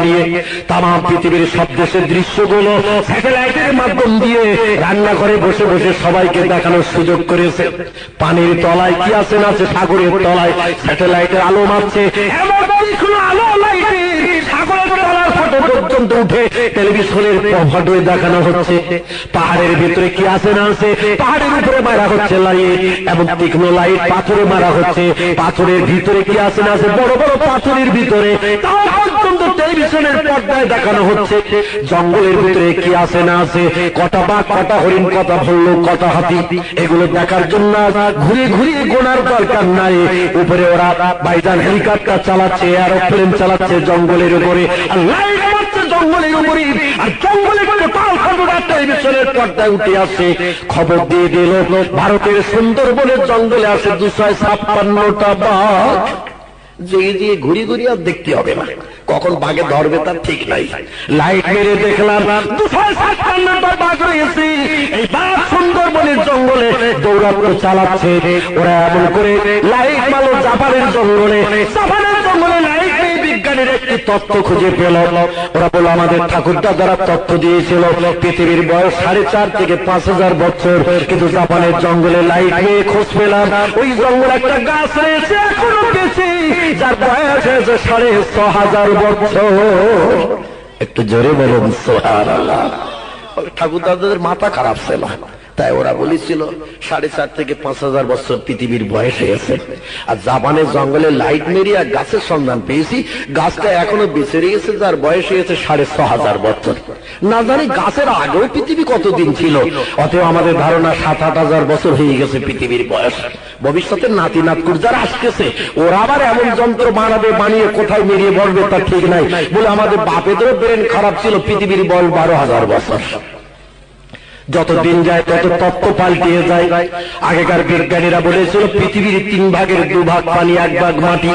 বানিয়ে তাম পৃথিবীর সব দেশের দৃশ্যগুলো স্যাটেলাইটের মাধ্যম দিয়ে রান্নাঘরে বসে বসে সবাইকে দেখানোর সুযোগ করেছে। পানির তলায় কি আছে না আছে, সাগরের তলায় স্যাটেলাইটের আলো মারছে, এমন কোনো আলো লাইটে সাগরের তলার ফটো পর্যন্ত উঠে টেলিভিশনের ফটোয় দেখানো হচ্ছে। পাহাড়ের ভিতরে কি আছে না আছে, পাহাড়ের উপরে মারা হচ্ছে লাইট, এবং তীক্ষ্ণ লাইট পাথরে মারা হচ্ছে। পাথরের ভিতরে কি আছে না আছে, বড় বড় পাথরের ভিতরে তাও পর্যন্ত টেলিভিশনের পর্দায় দেখানো হচ্ছে। জঙ্গলের ভিতরে কি আছে না আছে, কটা বাঘ, কটা হরিণ, কটা ভাল্লুক, কটা হাতি, এগুলো দেখার জন্য ঘুরে ঘুরে গোনার দরকার নাই। উপরে ওরা বাইজান হেলিকপ্টার চালাচ্ছে, এরোপ্লেন চালাচ্ছে জঙ্গলের উপরে, আর লাইট মারছে জঙ্গলের উপরে, আর জঙ্গলের টোটাল খবরটা টেলিভিশনের পর্দায় উঠে আসে। খবর দিয়ে দিল ভারতের সুন্দরবনের জঙ্গলে আছে 256টা বাঘ। যে ঘুরি ঘুরি আর দেখতে হবে না, কখন বাঘে ধরবে তার ঠিক নাই। লাইট মেরে দেখলাম 256টা বাঘ রয়েছে। এই বাঘ সুন্দরবনের জঙ্গলে দৌড়াদৌড়ি চালাচ্ছে। ওরা এমন করে লাইট মারল জাপানের জঙ্গলে, জাপানের জঙ্গলে লাইট মেরে বিজ্ঞানীর একটি তত্ত্ব খুঁজে পেল। ওরা বলল আমাদের ঠাকুরদা যারা তত্ত্ব দিয়েছিল পৃথিবীর বয়স 4.5 থেকে 5,000 বছর, কিন্তু জাপানের জঙ্গলে লাইট মেরে খোঁজ পেলাম ওই জঙ্গলে একটা গাছ রয়েছে এখনো বেঁচে, যার বয়স হয়েছে 6,500 বছর। একটু জোরে বলুন সুবহানাল্লাহ। ঠাকুরদাদের মাথা খারাপ ছিল, তাই ওরা বলেছিল 4.5 থেকে 5,000 বছর পৃথিবীর বয়স হয়েছে। আর জাপানের জঙ্গলে লাইট মেরিয়া গাছের সন্ধান পেয়েছি, গাছটা এখনো বেঁচে রয়েছে, যার বয়স হয়েছে 6,500 বছর। না জানি গাছের আগেও পৃথিবী কতদিন ছিল। অতএব আমাদের ধারণা 7-8 বছর হয়ে গেছে পৃথিবীর বয়স। ভবিষ্যতে নাতি নাতকুর যারা আসতেছে ওরা আবার এমন যন্ত্র বানাবে, বানিয়ে কোথায় মেরিয়ে বলবে তা ঠিক নাই। বলে আমাদের বাপেদেরও ব্রেন খারাপ ছিল, পৃথিবীর বয়স 12,000 বছর। যত দিন যায় তত তত্ত্ব পাল্টিয়ে যায়। আগেকার বিজ্ঞানীরা বলেছিল পৃথিবীর 3 ভাগের 2 ভাগ পানি, 1 ভাগ মাটি।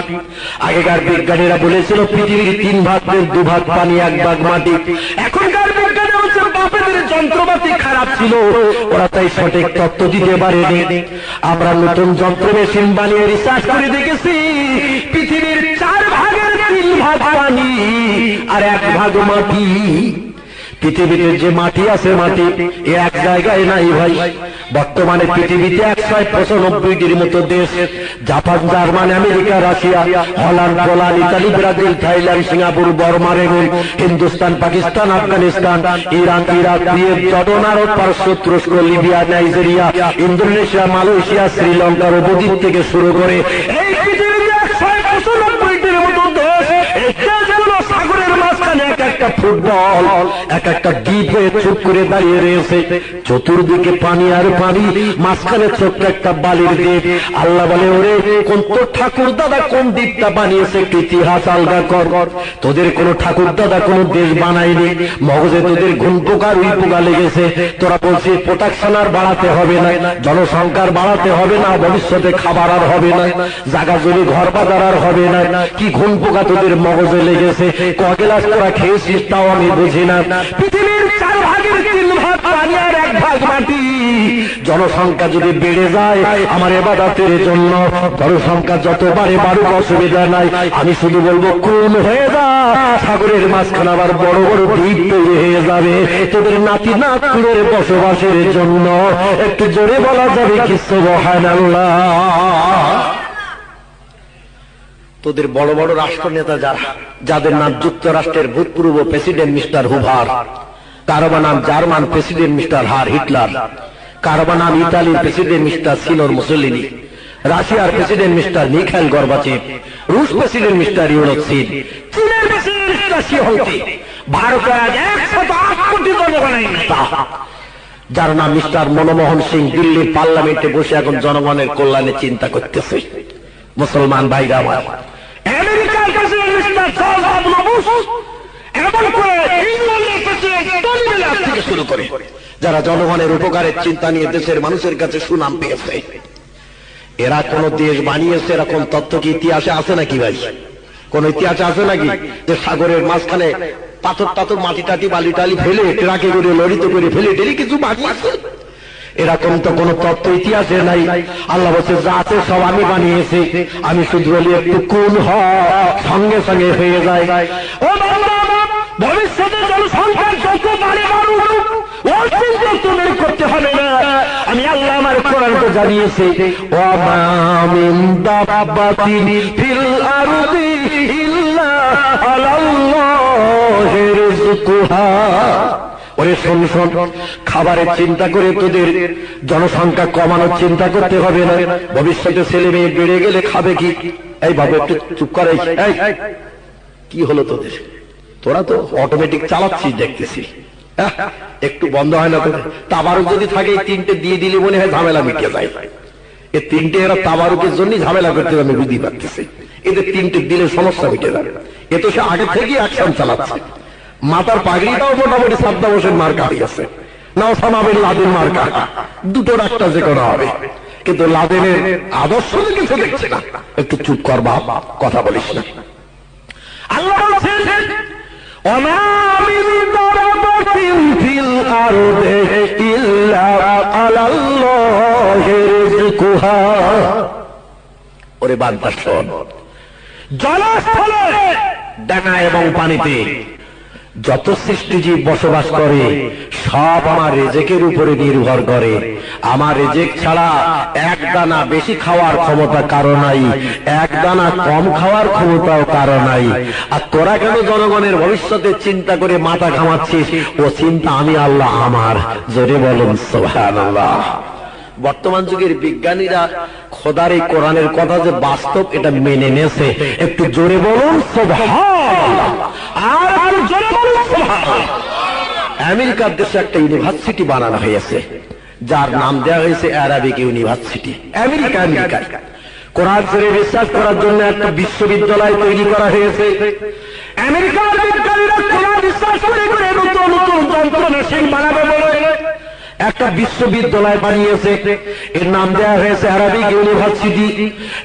আগেকার বিজ্ঞানীরা বলেছিল পৃথিবীর 3 ভাগের 2 ভাগ পানি, 1 ভাগ মাটি। এখনকার বিজ্ঞানী হচ্ছে বাপেদের যন্ত্রপাতি খারাপ ছিল, ওরা তাই সঠিক তত্ত্ব দিতে পারেনি। আমরা নতুন যন্ত্র মেশিন বানিয়ে রিসার্চ করে দেখেছি পৃথিবীর 4 ভাগের 3 ভাগ পানি আর 1 ভাগ মাটি। পৃথিবীতে যে মাটি আছে, মাটি এক জায়গায় নাই ভাই। বর্তমানে পৃথিবীতে 195টির মতো দেশ, Japan, Germany, America, Russia, Holland, Poland, Italy, Brazil, Thailand, Singapore, Burma, Rangoon, Hindustan, Pakistan, Afghanistan, Iran, Iraq, Kuwait, Jordan, Arab, পারস্য, তুরস্ক, লিবিয়া, নাইজেরিয়া, ইন্দোনেশিয়া, মালয়েশিয়া, শ্রীলঙ্কার উপদ্বীপ থেকে শুরু করে এই পৃথিবীতে 195টির মতো দেশ। এই দেশগুলো সাগরের মাঝখানে এক একটা ফুটবল, এক একটা দ্বীপ হয়ে চুপ করে দাঁড়িয়ে রয়েছে। চতুর্দিকে পানি আর পানি, মাঝখানে ছোট্ট একটা বালির দ্বীপ। আল্লাহ বলে ওরে কোন তোর ঠাকুর দাদা কোন দ্বীপটা বানিয়েছে একটু ইতিহাস আলগা কর। তোদের কোন ঠাকুর দাদা কোন দেশ বানায়নি, মগজে তোদের ঘুম পোকা উই পোকা লেগেছে। তোরা বলছিস প্রোটেকশন আর বাড়াতে হবে না, জনসংখ্যার বাড়াতে হবে না, ভবিষ্যতে খাবার আর হবে না, জায়গা জমি ঘর বাজার আর হবে না। কি ঘুম পোকা তোদের মগজে লেগেছে, কগেলাস তোরা খেয়েছিস তাও আমি বুঝি না। পৃথিবীর 4 ভাগের 3 ভাগ পানি আর 1 ভাগ মাটি। জনসংখ্যা যদি বেড়ে যায় আমার ইবাদতের জন্য, জনসংখ্যা যত বাড়ুক অসুবিধা নাই। আমি শুধু বলবো কোন হয়ে যা, সাগরের মাঝখানে আবার বড় বড় দ্বীপ তৈরি হয়ে যাবে তোদের নাতি নাতকুদের বসবাসের জন্য। একটু জোরে বলা যাবে কি সুবহানাল্লাহ। তোদের বড় বড় রাষ্ট্রনেতা যারা, যাদের নাম যুক্তরাষ্ট্রের ভূতপূর্ব প্রেসিডেন্ট মিস্টার হুভার, কারো বা নাম জার্মান প্রেসিডেন্ট মিস্টার হিটলার, কারো বা নাম ইতালির প্রেসিডেন্ট মিস্টার সিনোর মুসোলিনি, রাশিয়ার প্রেসিডেন্ট মিস্টার মিখাইল গর্বাচেভ, রুশ প্রেসিডেন্ট মিস্টার ইউনুসিন, চীনের প্রেসিডেন্ট মিস্টার শি জিনপিং, ভারতের 108 কোটি জনগণের নেতা যার নাম মিস্টার মনমোহন সিং দিল্লির পার্লামেন্টে বসে এখন জনগণের কল্যাণে চিন্তা করতেছে। মুসলমান ভাইরা আমার, আমেরিকার president mister George W Bush, এমন করে ইংল্যান্ডের প্রেসিডেন্ট টনি ব্লেয়ার থেকে শুরু করে যারা জনগণের উপকারের চিন্তা নিয়ে দেশের মানুষের কাছে সুনাম পেয়েছে, এরা কোন দেশ বানিয়েছে এরকম তথ্য কি ইতিহাসে আছে নাকি ভাই? কোন ইতিহাসে আছে নাকি যে সাগরের মাঝখানে পাথর টাথর মাটি টাটি বালি টালি ফেলে ট্রাকে করে লরিতে করে ফেলে টেলি কিছু বানিয়েছে? এরকম তো কোন তত্ত্ব ইতিহাসে নাই। আল্লাহ বলছে যা আছে সব আমি বানিয়েছি, আমি শুধু বলি একটু কোন সঙ্গে সঙ্গে হয়ে যায়। ও বাবা জনসংখ্যা যত বাড়ে বাড়ুক ওই চিন্তা তোদের করতে হবে না। আমি আল্লাহ আমার কোরআনকে জানিয়েছি, ওয়া মা মিন দাব্বাতিন ফিল আরদি ইল্লা আলাল্লাহি রিজকুহা। ওরে শোন শোন, খাবারের চিন্তা করে তোদের জনসংখ্যা কমানোর চিন্তা করতে হবে না। ভবিষ্যতে ছেলে মেয়ে বেড়ে গেলে খাবে কি? এই বাবু একটু চুপ করে, কি হলো তোদের? তোরা তো অটোমেটিক চালাচ্ছিস দেখতেছি, একটু বন্ধ হয় না তোদের? তাবারুক যদি থাকে এই তিনটে দিয়ে দিলে মনে হয় ঝামেলা মিটে যায়। এই তিনটে এরা তাবারুকের জন্য ঝামেলা করতে আমি বুঝতে পারতেছি। এদের তিনটে দিলে সমস্যা মিটে যাবে। এ তো সে আগে থেকেই অ্যাকশন চালাচ্ছে। মাথার পাগড়িটাও মোটামুটি সাদ্দাম হোসেন মার্কা হয়ে গেছে, না ওসামা বিন লাদেন মার্কা, দুটোর একটা যে কোনো হবে। কিন্তু লাদেনের আদর্শ কিছু দেখছে না। একটু চুপ কর বাপ, কথা বলিস না। আল্লাহ বলছেন, ওমা মিন দারাবাতিন ফিল আরদি ইল্লা আলাল্লাহি রিজকুহা। ওরে বান্দা শোন, জলস্থলে ডাঙা এবং পানিতে যত সৃষ্টিজীব বসবাস করে সব আমার রেজেকের উপরে নির্ভর করে। আমার রেজেক ছাড়া এক দানা বেশি খাওয়ার ক্ষমতা কারো নাই, এক দানা কম খাওয়ার ক্ষমতাও কারো নাই। আর তোরা কেন জনগণের ভবিষ্যতের চিন্তা করে মাথা ঘামাচ্ছিস? ও চিন্তা আমি আল্লাহ আমার। জোরে বলুন সুবহানাল্লাহ। বর্তমান যুগের বিজ্ঞানীরা খোদার এই কোরআনের কথা যে বাস্তব এটা মেনে নেছে। একটু জোরে বলুন সুবহানাল্লাহ। আর জোরে বলুন সুবহানাল্লাহ। আমেরিকার দেশে একটা ইউনিভার্সিটি বানানো হয়েছে, যার নাম দেওয়া হয়েছে আরাবিক ইউনিভার্সিটি। আমেরিকা কোরআন শরীফ বিশ্বাস করার জন্য একটা বিশ্ববিদ্যালয় তৈরি করা হয়েছে। আমেরিকার বিজ্ঞানীরা কোরআন বিশ্বাস করে নতুন নতুন যন্ত্র মেশিন বানাবে বলে একটা বিশ্ববিদ্যালয় বানিয়েছে। এর নাম দেওয়া হয়েছে আরাবিক ইউনিভার্সিটি।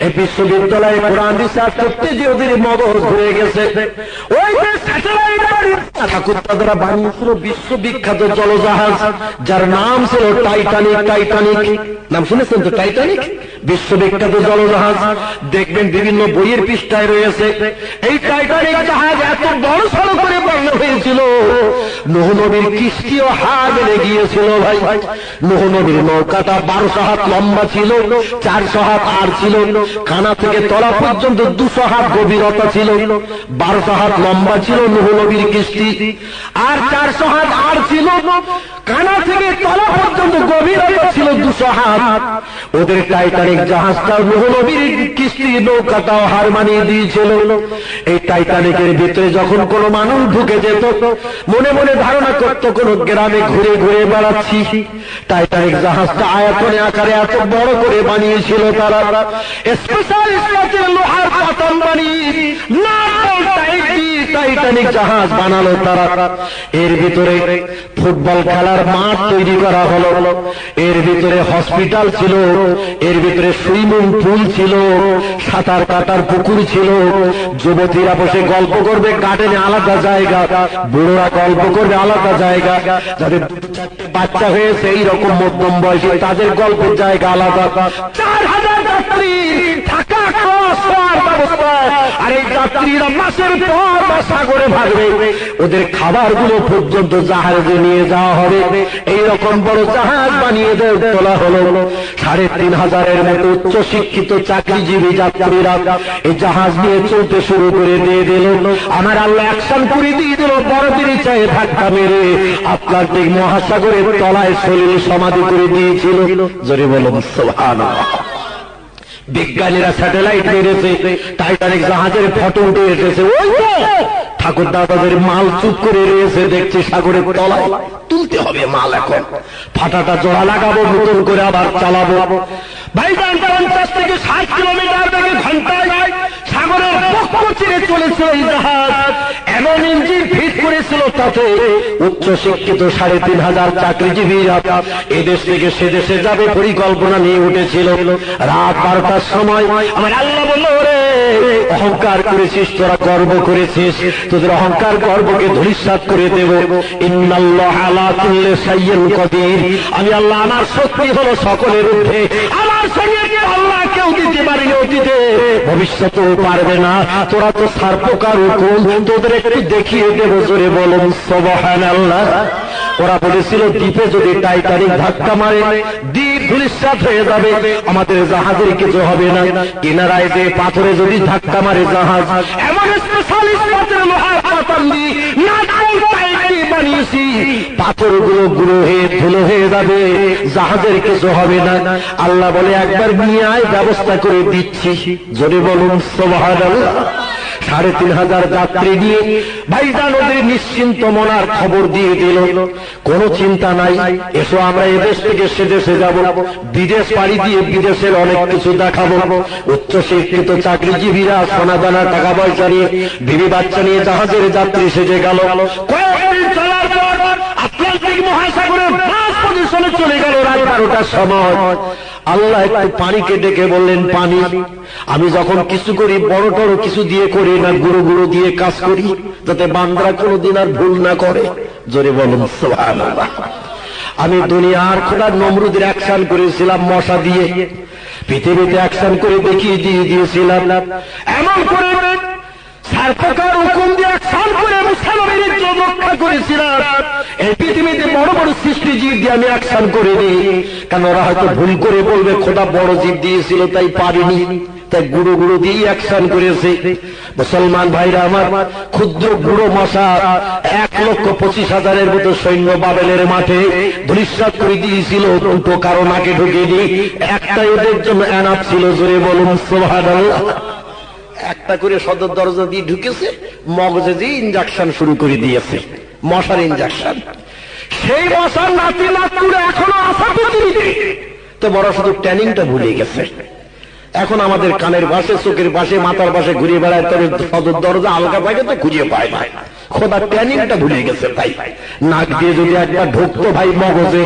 এই বিশ্ববিদ্যালয়ে কোরআন রিসার্চ করতে যে ওদের মগজ ঘুরে গেছে। ওই যে স্যাটেলাইট ঠাকুর তারা বানিয়েছিল বিশ্ববিখ্যাত জলজাহাজ, যার নাম ছিল টাইটানিক। টাইটানিক নাম শুনেছেন তো? টাইটানিক বিশ্ববিখ্যাত জলজাহাজ। দেখবেন বিভিন্ন বইয়ের পৃষ্ঠায় রয়েছে। এই টাইটানিক জাহাজ এত বড় সড়ো করে বানানো হয়েছিল, নূহ নবীর কিস্তিও হার বেড়ে গিয়েছিল। ভাই, নূহ নবীর নৌকাটা 1200 হাত লম্বা ছিল, 400 হাত আর ছিল। কানা থেকে তলা পর্যন্ত 200 হাত গভীরতা ছিল। 1200 হাত লম্বা ছিল নূহ নবীর কিস্তি, আর 400 হাত আর ছিল। কানা থেকে তলা পর্যন্ত গভীরতা ছিল 200 হাত। ওদের টাইটানিক জাহাজটা নূহ নবীর কিস্তি নৌকাটাও হার মানিয়ে দিয়েছিল। এই টাইটানিকের ভিতরে যখন কোনো মানুষ ঢুকে যেত, মনে মনে ধারণা করত কোন গ্রামে ঘুরে ঘুরে বেড়াচ্ছি। টাইটানিক জাহাজটা আয়তনে আকারে এত বড় করে বানিয়েছিল তারা। স্পেশাল স্টাইলের লোহার পাতাম বানিয়ে টাইটানিক জাহাজ বানালো তারা। এর ভিতরে ফুটবল খেলার মাঠ তৈরি করা হলো, এর ভিতরে হসপিটাল ছিল, এর ভিতরে সুইমিং পুল ছিল, সাঁতার কাটার পুকুর ছিল। যুবতীরা বসে গল্প করবে গার্ডেনে আলাদা জায়গা, বুড়োরা গল্প করবে আলাদা জায়গা, যাদের 2-4টে বাচ্চা হয়েছে এইরকম মধ্যম বয়সী তাদের গল্পের জায়গা আলাদা। 4000 যাত্রী থাকা খাওয়ার ব্যবস্থা। আর এই যাত্রীরা মাসের পর মাস সাগরে ভাগবে। ওদের খাবার গুলো পর্যন্ত জাহাজে নিয়ে যাওয়া হবে। এইরকম বড় জাহাজ বানিয়ে তোলা হলো। 3500-এর মতো উচ্চ শিক্ষিত চাকরিজীবী যাত্রীরা এই জাহাজ নিয়ে চলতে শুরু করে দিয়ে দিল। আমার আল্লাহ অ্যাকশন করে দিয়ে দিল, বড় চায়ে ধাক্কা মেরে আটলান্টিক মহাসাগরের তলায় সলিল সমাধি করে দিয়েছিল। জোরে বলুন সুবহানাল্লাহ। বিজ্ঞানীরা স্যাটেলাইট মেরেছে, টাইটানিক জাহাজের ফটো উঠে এসেছে। ওই তো ঠাকুর দাদাদের মাল চুপ করে রয়েছে, দেখছি সাগরের তলায়। তুলতে হবে মাল, এখন ফাটাটা জোড়া লাগাবো, নতুন করে আবার চালাবো। ভাইজান 50 থেকে 60 কিলোমিটার বেগে ঘন্টায় সাগরের পক্ষ চিরে চলেছিল এই জাহাজ। এমন ইঞ্জিন ফিট করেছিল তাতে উচ্চ শিক্ষিত 3500 চাকরিজীবীরা এদেশ থেকে সে দেশে যাবে পরিকল্পনা নিয়ে উঠেছিল। রাত 12টার সময় আমার আল্লাহ বলল, রে অহংকার করেছিস, তোরা গর্ব করেছিস, তোদের অহংকার গর্বকে ধূলিসাৎ করে দেব। ইন্নাল্লাহ আলা কুল্লি শাইইন কদির। আমি আল্লাহ, আমার শক্তি হলো সকলের ঊর্ধ্বে। আমার সঙ্গে আল্লাহ কেউ দিতে পারেনি অতীতে, ভবিষ্যতেও পারবে না। তোরা তো সার্পকার হুকুম, তোদের একটু দেখিয়ে দেবো, জোরে বলুন সুবহানাল্লাহ। ওরা বলেছিল দ্বীপে যদি টাইটানিক ধাক্কা মারে দ্বীপ ধূলিসাৎ হয়ে যাবে, আমাদের জাহাজের কিছু হবে না। কিনারায় যে পাথরে যদি ধাক্কা মারে জাহাজ, এমন স্পেশালিস্ট পাথরের লোহার পাতাম দিয়ে বানিয়েছি, পাথরগুলো গুঁড়ো হয়ে ধুলো হয়ে যাবে, জাহাজের কিছু হবে না। আল্লাহ বলে একবার নিয়ে আয়, ব্যবস্থা করে দিচ্ছি, জোরে বলুন সুবহানাল্লাহ। ৩,৫০০ যাত্রী নিয়ে ভাইজান ওদের নিশ্চিন্ত মনার খবর দিয়ে দিল, কোনো চিন্তা নাই, এসো আমরা এদেশ থেকে সে দেশে যাব, বিদেশ পাড়ি দিয়ে বিদেশের অনেক কিছু দেখাবো। উচ্চ শিক্ষিত চাকরিজীবীরা সোনা দানা টাকা পয়সা নিয়ে বিবি বাচ্চা নিয়ে জাহাজের যাত্রী সেজে গেল। কয়েকদিন চলার পর আটলান্টিক মহাসাগরে ফার্স্ট পজিশনে চলে গেল রাত ১২টার সময়। আল্লাহ একটু পানিকে ডেকে বললেন, পানি আমি যখন কিছু করি বড় টড় কিছু দিয়ে করি না, গুঁড়ো গুঁড়ো দিয়ে কাজ করি, যাতে বান্দারা কোনোদিন আর ভুল না করে, জোরে বলুন সুবহানাল্লাহ। আমি দুনিয়ার খোদা নমরুদের অ্যাকশন করেছিলাম মশা দিয়ে, পৃথিবীতে অ্যাকশন করে দেখিয়ে দিয়েছিলাম, এমন করে সার্পকার হুকুম দিয়ে অ্যাকশন করে মুসলমানের ইজ্জত রক্ষা করেছিলাম। এই পৃথিবীতে বড় বড় সৃষ্টিজীব দিয়ে আমি অ্যাকশন করিনি, কারণ ওরা হয়তো ভুল করে বলবে খোদা বড় জীব দিয়েছিল তাই পারিনি, তাই গুঁড়ো গুঁড়ো দিয়ে অ্যাকশন করেছে। মুসলমান ভাইরা আমার, ক্ষুদ্র গুঁড়ো মশা ১,২৫,০০০-এর মতো সৈন্য বাবেলের মাঠে ধূলিসাৎ করে দিয়েছিল, দুটো কারণ আগে ঢুকেনি, একটা এদের জন্য এনাফ ছিল, জোরে বলুন সুবহানাল্লাহ। একটা করে সদর দরজা দিয়ে ঢুকেছে, মগজে দিয়ে ইনজেকশন শুরু করে দিয়েছে, মশার ইনজেকশন। সেই মশার নাতি নাতকুড়ে এখনো আসা পৃথিবীতে, তো বড় শুধু ট্যানিংটা ভুলে গেছে। এখন আমাদের কানের পাশে, চোখের পাশে, মাথার পাশে ঘুরিয়ে বেড়ায়, তবে সদর দরজা আলগা থাকে তো খুঁজে পায় না, খোদা ট্যানিংটা ভুলে গেছে। তাই নাক দিয়ে যদি একবার ঢুকতো ভাই মগজে,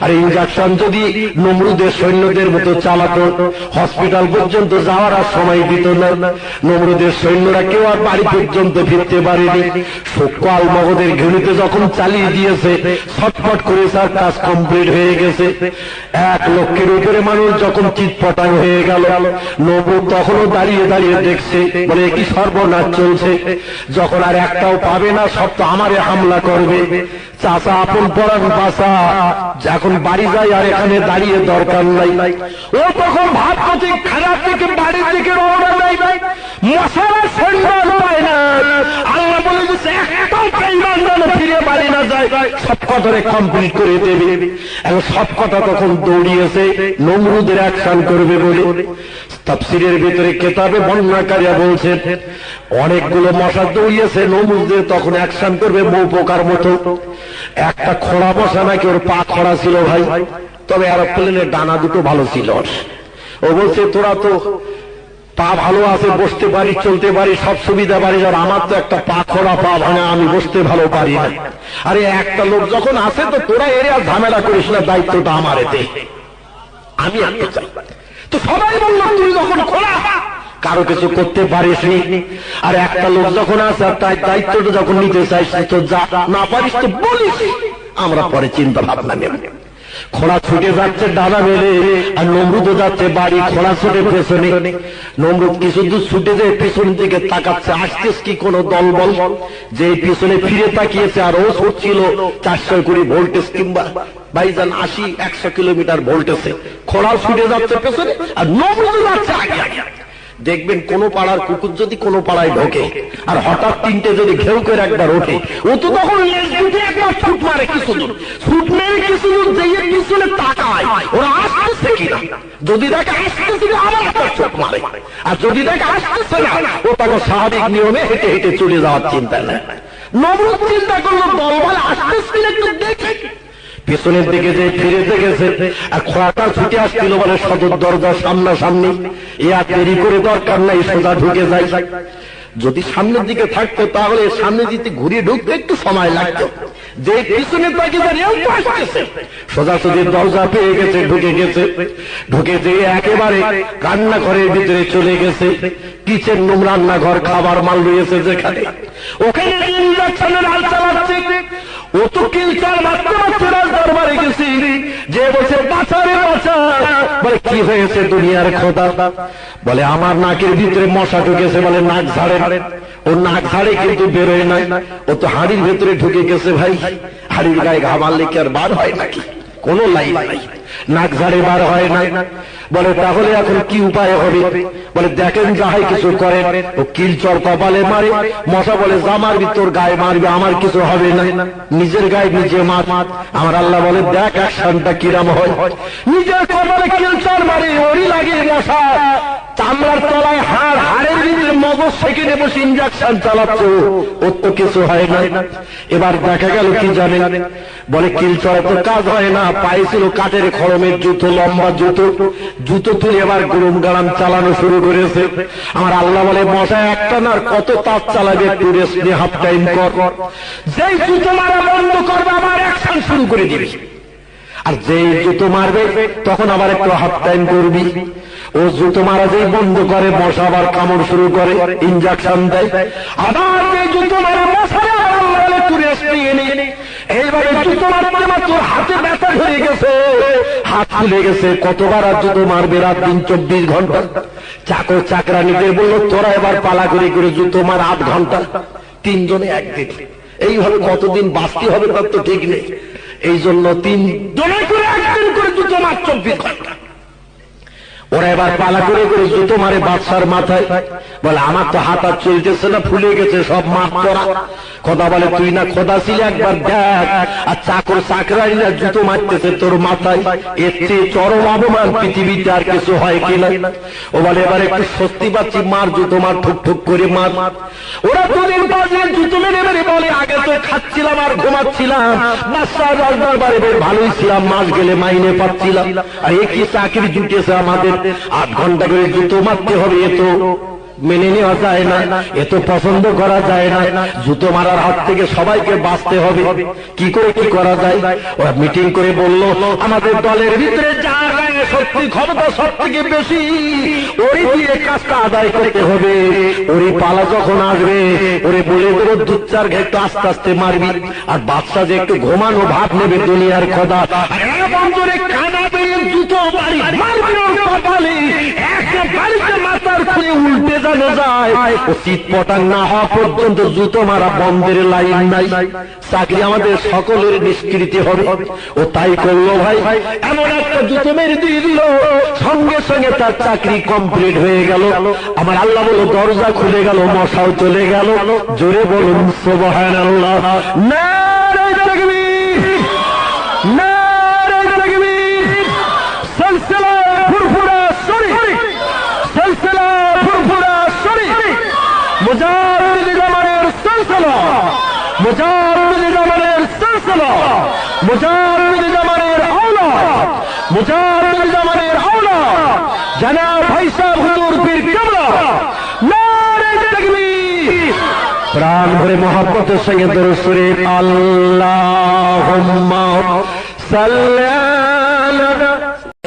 আর ইনজেকশন যদি নমরুদের সৈন্যদের মতো চালাতো, হসপিটাল পর্যন্ত যাওয়ার আর সময় দিত না, নমরুদের সৈন্যরা কেউ আর বাড়ি পর্যন্ত ফিরতে পারেনি। সকাল মগজের ঘেনুতে যখন চালিয়ে দিয়েছে, ছটফট করে তার কাজ কমপ্লিট হয়ে গেছে। ১,০০,০০০-এর উপরে মানুষ যখন চিৎপটাং হয়ে গেল, নমরুদ তখনও দাঁড়িয়ে দাঁড়িয়ে দেখছে, বলে কি সর্বনাশ চলছে, যখন আর একটাও পাবে না সব তো আমারে হামলা করবে। চাচা আপন পরান বাসা, যখন বাড়ি যায় আর এখানে দাঁড়িয়ে দরকার নাই। ও তখন ভাব প্রতি খারাপ থেকে বাড়ির দিকে রওনা দেয়, মশারা সৈন্য পায় না। আল্লাহ বলে দিচ্ছে একটাও বেঈমান যেন ফিরে বাড়ি না যায়, সব কটারে কমপ্লিট করে দেবে। এখন সব কটা তখন দৌড়িয়েছে নমরুদের অ্যাকশন করবে বলে। তাফসীরের ভিতরে কেতাবে বর্ণনাকারীরা বলছেন অনেকগুলো মশা দৌড়িয়েছে নমরুদের, তখন অ্যাকশন করবে বউ পোকার মতো। একটা খোড়া মশা নাকি ওর পা খোড়া ছিল ভাই, তবে এরোপ্লেনের ডানা দুটো ভালো ছিল। ও বলছে তোরা তো পা ভালো আছে, বসতে পারি, চলতে পারি, সব সুবিধা পারি, আর আমার তো একটা পা খোড়া, পা ভাঙা, আমি বসতে ভালো পারি না। আরে একটা লোক যখন আছে তো তোরা এর আর ঝামেলা করিস না, দায়িত্বটা আমার, এতে আমি চাই। তো সবাই বললাম তুই যখন খোলা কারো কিছু করতে পারিস নি, আর একটা লোক যখন আছে তাই দায়িত্বটা যখন নিতে চাইস তো যা, না পারিস তো বলিস, আমরা পরে চিন্তা ভাবনা নেব। খোড়া ছুটে যাচ্ছে ডানা মেলে, আর নমরুদও যাচ্ছে বাড়ি, খোড়া ছুটে পেছনে। নমরুদ কিছু দূর ছুটে যায়, পিছনের দিকে তাকাচ্ছে, আসতেস কি কোন দলবল, যে পিছনে ফিরে তাকিয়েছে, আর ও ছুটছিল ৪২০ ভোল্টেজ কিংবা ভাইজান ৮০-১০০ কিলোমিটার ভোল্টেজে। খোড়া ছুটে যাচ্ছে পেছনে, আর নমরুদও যাচ্ছে আগে আগে। দেখবেন কোন পাড়ার কুকুর যদি কোন পাড়ায় ঢোকে, আর হঠাৎ তিনটে যদি ঘেউ করে একবার ওঠে, ও তো তখন একবার ছুট মারে কিছু দূর, ছুট মেরে কিছু দূর যেয়ে পিছনে তাকায় ওরা আসতেছে কিনা, যদি দেখে আসতেছে আবার একটা ছুট মারে, আর যদি দেখে আসতেছে না ও তখন স্বাভাবিক নিয়মে হেঁটে হেঁটে চলে যাওয়ার চিন্তা নেয়। নমরুদ চিন্তা করলো দলবল আসতেছে একটু দেখে, পিছনের দিকে যে ফিরে দেখেছে, আর খোয়াটা ছুটে আসছিল বলে সদর দরজার সামনাসামনি, আর দেরি করে দরকার নাই, সোজা ঢুকে যায়। যদি সামনের দিকে থাকতো তাহলে সামনে দিতে ঘুরিয়ে ঢুকতে একটু সময় লাগতো, যে পিছনে তাকে সোজাসুজি দরজা পেয়ে গেছে, ঢুকে যেয়ে একেবারে রান্নাঘরের ভিতরে চলে গেছে। কিচেন রুম, রান্নাঘর, খাবার মাল রয়েছে যেখানে, ওখানে ইনজেকশনের হাল চালাচ্ছে। ও তো কিলচার মারতে মারতে রাজ দরবারে গেছি, যে বলছে বাঁচা রে বাঁচা, বলে কি হয়েছে দুনিয়ার খোদা? বলে আমার নাকের ভিতরে মশা ঢুকেছে। বলে নাক ঝাড়েন। ও নাক ঝাড়ে কিন্তু বেরোয় নাই, ও তো হাড়ির ভেতরে ঢুকে গেছে। ভাই হাড়ির গায়ে ঘা মারলে কি আর বার হয় নাকি? কোনো লাইন নাই, নাক ঝাড়ে বার হয় না। বলে তাহলে এখন কি উপায় হবে? বলে দেখেন যাহাই কিছু করেন, ও কিলচর কপালে মারে। মশা বলে জামার ভিতর গায়ে মারবে, আমার কিছু হবে না, নিজের গায়ে নিজে মার। আমার আল্লাহ বলে দেখ অ্যাকশনটা কিরাম হয়। নিজের কপালে কিলচর মারে, ওরই লাগে মশা। চামড়ার তলায় হাড়, হাড়ের ভিতরে মগজ সেকেন্ডে বসে ইঞ্জেকশন চালাচ্ছে, ওর তো কিছু হয় না। এবার দেখা গেল কি জানেন? বলে কিলচরে তো কাজ হয় না, পাইছিল কাঠের খড়মের জুতো, লম্বা জুতো। জুতো তুলে এবার গরম গারাম চালানো শুরু করেছে। আমার আল্লাহ বলে মশা একটা না কত তাপ চালাবে, একটু রেস্ট নিয়ে হাফ টাইম কর। যেই জুতো মারা বন্ধ করবে আবার অ্যাকশন শুরু করে দিবি, আর যেই জুতো মারবে তখন আবার একটু হাফ টাইম করবি। ও জুতো মারা যেই বন্ধ করে মশা আবার কামড় শুরু করে, ইঞ্জেকশন দেয়। আবার যে জুতো মারে মশা একটু রেস্ট নিয়ে নি। এইভাবে জুতো মারতে মাত্র হাতে ব্যথা ধরে গেছে, হাত ফুলে গেছে। কতবার আর জুতো মারবে? রাত দিন 24 ঘন্টা। চাকর চাকরানিদের বললো তোরা এবার পালা করে করে জুতো মার 8 ঘন্টা, 3 জনে একদিন। এইভাবে কতদিন বাঁচতে হবে তার তো ঠিক নেই। এই জন্য 3 জনে করে একদিন করে জুতো মার 24 ঘন্টা। ওরা এবার পালা করে করে জুতো মারে বাদশার মাথায়। বলে আমার তো হাত আর চলতেছে না, ফুলে গেছে সব মাপ করা। খোদা বলে তুই না খোদা ছিলে, একবার দেখ। আর চাকর চাকরানিরা জুতো মারতেছে তোর মাথায়, এর চেয়ে চরম অপমান পৃথিবীতে আর কিছু হয় কিনা। ও বলে এবার একটু স্বস্তি পাচ্ছি, মার জুতো মার, ঠুক ঠুক করে মার। ওরা 2 দিন 5 দিন জুতো মেরে মেরে বলে আগে তো খাচ্ছিলাম আর ঘুমাচ্ছিলাম, বাদশার রাজদরবারে বেশ ভালোই ছিলাম, মাস গেলে মাইনে পাচ্ছিলাম, আর একই চাকরি জুটেছে আমাদের, 8 ঘন্টা করে জুতো মারতে হবে। এ তো মেনে নেওয়া যায় না, এ তো পছন্দ করা যায় না। জুতো মারার হাত থেকে সবাইকে বাঁচতে হবে, কি করে কি করা যায়? ওরা মিটিং করে বলল আমাদের দলের ভিতরে যার গায়ে শক্তি ক্ষমতা সব থেকে বেশি, ওরই দিয়ে কাজটা আদায় করতে হবে। ওরই পালা যখন আসবে ওরে বলে দেবো 2-4 ঘা একটু আস্তে আস্তে মারবি, আর বাচ্চা যে একটু ঘুমানো ভাব নেবে দুনিয়ার খোদা। কানা বেরিয়ে জুতো বাড়ি মারবি ওর কপালে, একটা বাড়িতে মাথার খুলে উল্টে জানো যায়। ও চিৎপটাং না হওয়া পর্যন্ত জুতো মারা বন্ধের লাইন নাই। চাকরি আমাদের সকলের নিষ্কৃতি হবে। ও তাই করলো ভাই, এমন একটা জুতো মেরে দিয়ে দিল, সঙ্গে সঙ্গে তার চাকরি কমপ্লিট হয়ে গেল। আমার আল্লাহ বলো দরজা খুলে গেল, মশাও চলে গেল। জোরে বলুন সুবহানাল্লাহ। নারে তাকবীর, নারে তাকবীর। সিলসিলা ফুরফুরা শরীফ, সিলসিলা ফুরফুরা শরীফ, মুজাদ্দিদ জামানের সিলসিলা, মুজাদ্দিদ জামানের সিলসিলা, মুজাদ্দিদ জামানের আওলাদ, মুজাদ্দিদ জামানের আওলাদ জনাব ভাই সাহেব হুজুর পীর কেবলা। নারে তাকবীর। প্রাণ ভরে মহব্বতের সঙ্গে দরুদ শরীফ। আল্লাহুম্মা সাল্লি আলা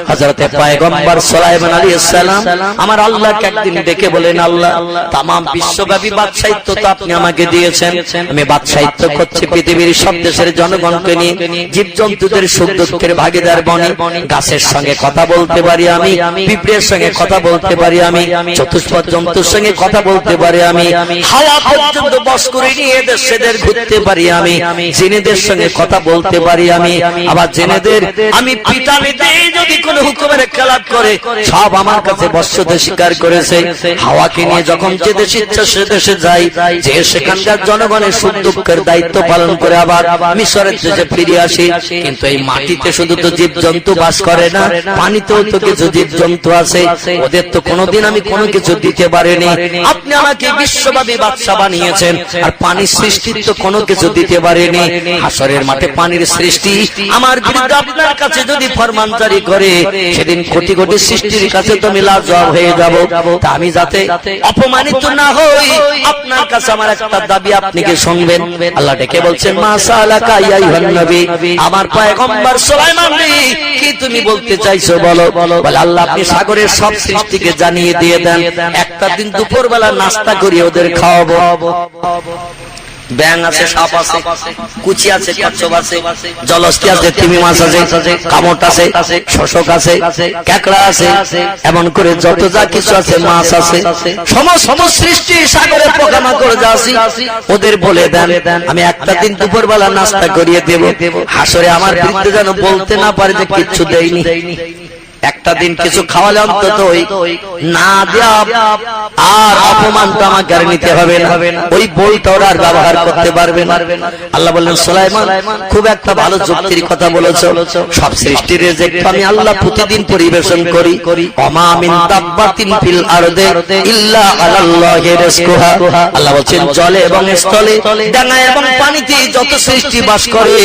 হযরতে পয়গম্বর সুলাইমান আলাইহিস সালাম আমার আল্লাহকে একদিন ডেকে বলেন, আল্লাহ तमाम বিশ্বব্যাপী বাদশাহিত্ব তো আপনি আমাকে দিয়েছেন, আমি বাদশাহিত্ব করছি পৃথিবীর সব দেশের জনগণকে নিয়ে, জীবজন্তুদের সুখ দুঃখের ভাগীদার বনি, গাছের সঙ্গে কথা বলতে পারি আমি, পিঁপড়ের সঙ্গে কথা বলতে পারি আমি, চতুষ্পদ জন্তুর সঙ্গে কথা বলতে পারি আমি, হাওয়া পর্যন্ত বশ করে নিয়ে দেশেদের ঘুরতে পারি আমি, জিনেদের সঙ্গে কথা বলতে পারি আমি, আবার জিনেদের আমি পিটানিতে যদি কোন হুকুমের খেলাপ করে সব আমার কাছে বশ্যতে স্বীকার করেছে। হাওয়াকে নিয়ে যখন যে দেশে ইচ্ছা সে দেশে যাই, যে সেখানকার জনগণের সুখ দুঃখের দায়িত্ব পালন করে আবার মিশরের দেশে ফিরে আসি। কিন্তু এই মাটিতে শুধু তো জীবজন্তু বাস করে না, পানিতেও তো কিছু জীবজন্তু আছে, ওদের তো কোনোদিন আমি কোনো কিছু দিতে পারিনি। আপনি আমাকে বিশ্বব্যাপী বাদশা বানিয়েছেন, আর পানির সৃষ্টির তো কোনো কিছু দিতে পারিনি। হাসরের মাঠে পানির সৃষ্টি আমার বিরুদ্ধে আপনার কাছে যদি ফরমান জারি করে, সেদিন কোটি কোটি সৃষ্টির কাছে তো আমি লাজবাব হয়ে যাব। তা আমি যাতে অপমানিত না হই, আপনার কাছে আমার একটা দাবি, আপনি কি শুনবেন? আল্লাহ ডেকে বলছেন, মা সালাকা ইয়া আইয়ুহান নবী, আমার পয়গম্বর সুলাইমান কি তুমি বলতে চাইছো বলো। বলে আল্লাহ আপনি সাগরের সব সৃষ্টিকে জানিয়ে দিয়ে দেন, একটা দিন দুপুরবেলা নাস্তা করিয়ে ওদের খাওয়াবো। ব্যাং আছে, সাপ আছে, কুচি আছে, কচ্ছপ আছে, জলস্থি আছে, তিমি মাছ আছে, কামট আছে, শোষক আছে, ক্যাকড়া আছে, এমন করে যত যা কিছু আছে, মাছ আছে, সমস্ত সৃষ্টি সাগরে পোকামাকড় যা আছে ওদের বলে দেন আমি একটা দিন দুপুরবেলা নাস্তা করিয়ে দেব, হাসরে আমার বিরুদ্ধে যেন বলতে না পারে যে কিচ্ছু দেয়নি। একটা দিন কিছু খাওয়ালে অন্তত ওই না দেয়া আর অপমানটা আমাকে আর নিতে হবে না, ওই বইটা ওরা আর ব্যবহার করতে পারবে না। আল্লাহ বললেন সুলাইমান খুব একটা ভালো যুক্তির কথা বলেছো, সব সৃষ্টির রিজিক আমি আল্লাহ প্রতিদিন পরিবেশন করি, ওমা মিন দাব্বাতিন ফিল আরদে ইল্লা আলাল্লাহি রিজকুহা। আল্লাহ বলেন জলে এবং স্থলে, ডাঙায় এবং পানিতে যত সৃষ্টি বাস করে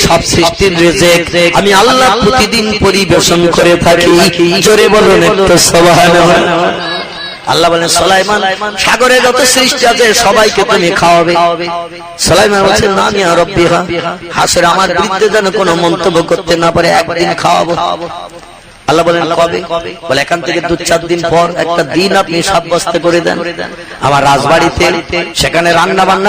সব সৃষ্টির রিজিক আমি আল্লাহ প্রতিদিন পরিবেশন করে থাকি। জোরে বলুন একটু সুবহানাল্লাহ। আল্লাহ বলেন সুলাইমান সাগরে যত সৃষ্টি আছে সবাইকে তুমি খাওয়াবে। সুলাইমান বলেন না ইয়া রাব্বিহা, হাসরে আমার বিরুদ্ধে যেন কোনো মন্তব্য করতে না পারে, একদিন খাওয়াবো। আল্লাহ বলেন কবে? বলে এখান থেকে 2-4 দিন পর একটা দিন আপনি সাব্যস্ত করে দেন আমার রাজবাড়িতে, সেখানে রান্না বান্না